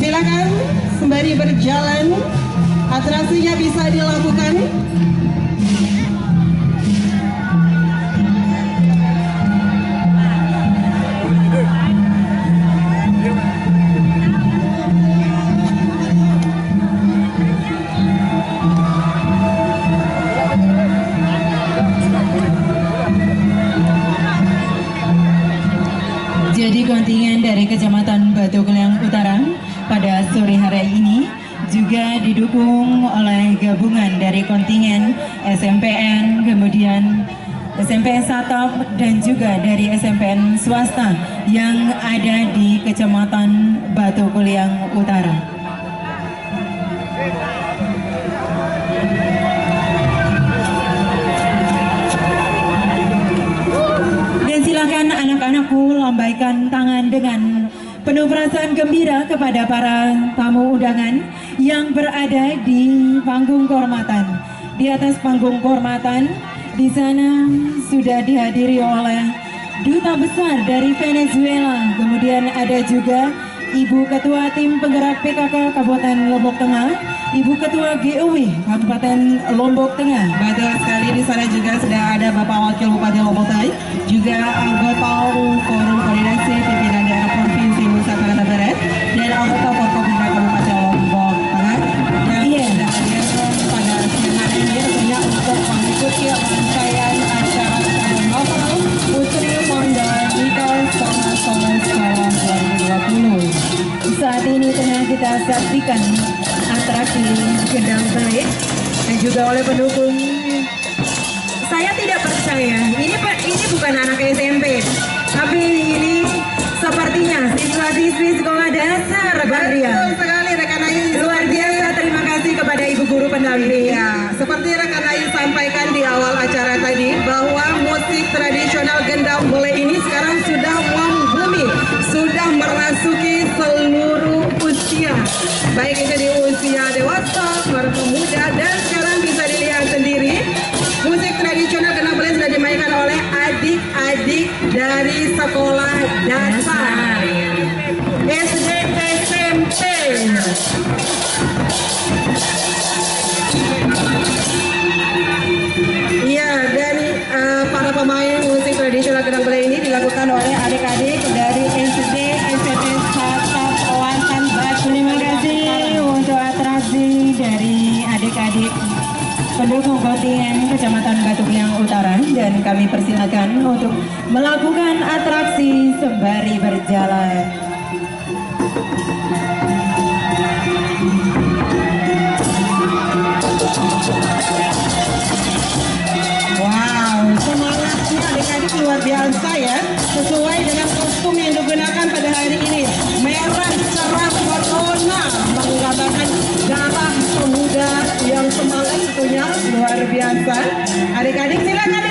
Silakan sembari berjalan, atraksinya bisa dilakukan. Jadi kontingen dari Kecamatan Batu Keliang Utara pada sore hari ini juga didukung oleh gabungan dari kontingen SMPN, kemudian SMPN Satap dan juga dari SMPN swasta yang ada di Kecamatan Batu Keliang Utara. Dan silakan anak-anakku lambaikan tangan dengan penuh perasaan gembira kepada para tamu undangan yang berada di panggung kehormatan. Di atas panggung kehormatan, di sana sudah dihadiri oleh Duta Besar dari Venezuela. Kemudian ada juga Ibu Ketua Tim Penggerak PKK Kabupaten Lombok Tengah, Ibu Ketua GOW Kabupaten Lombok Tengah. Betul sekali, di sana juga sudah ada Bapak Wakil Bupati Lombok Tengah, juga anggota Forum Koordinasi Pimpinan Daerah Provinsi Nusa Tenggara Barat dan anggota Forkopimda Kabupaten Lombok Tengah yang sudah hadir pada siang hari ini tentunya untuk mengikuti rangkaian acara Taman Natal Putri Mandalika Sama Sama Sekarang 2020. Saat ini tengah kita saksikan atraksi gendang belit dan juga oleh pendukung. Saya tidak percaya ini bukan anak SMP, tapi ini sepertinya siswa-siswi sekolah dasar Bang Ria. Betul sekali rekan Ayu. Luar biasa, terima kasih kepada Ibu Guru pendamping. Ya, seperti rekan Ayu sampaikan di awal acara tadi bahwa musik tradisional gendang bele ini sekarang sudah membumi, sudah merasuki seluruh usia, baik itu di usia dewasa, pemuda, dan sekarang bisa dilihat sendiri musik tradisional gendang bele sudah dimainkan oleh adik-adik dari sekolah dasar SD SMP. Iya, dari para pemain musik tradisional gendang bele ini dilakukan oleh adik-adik dari SD SMP Satap Kawasan Batu. Terima kasih untuk atraksi dari adik-adik pendukung kontingen Kecamatan Batu Keliang Utara, dan kami persilakan untuk melakukan atraksi sembari berjalan. Wow, semangatnya adik-adik luar biasa ya, sesuai dengan kostum yang digunakan pada hari ini. Merah cerah berwarna menggambarkan darah pemuda yang semangat, tentunya luar biasa. Adik-adik silakan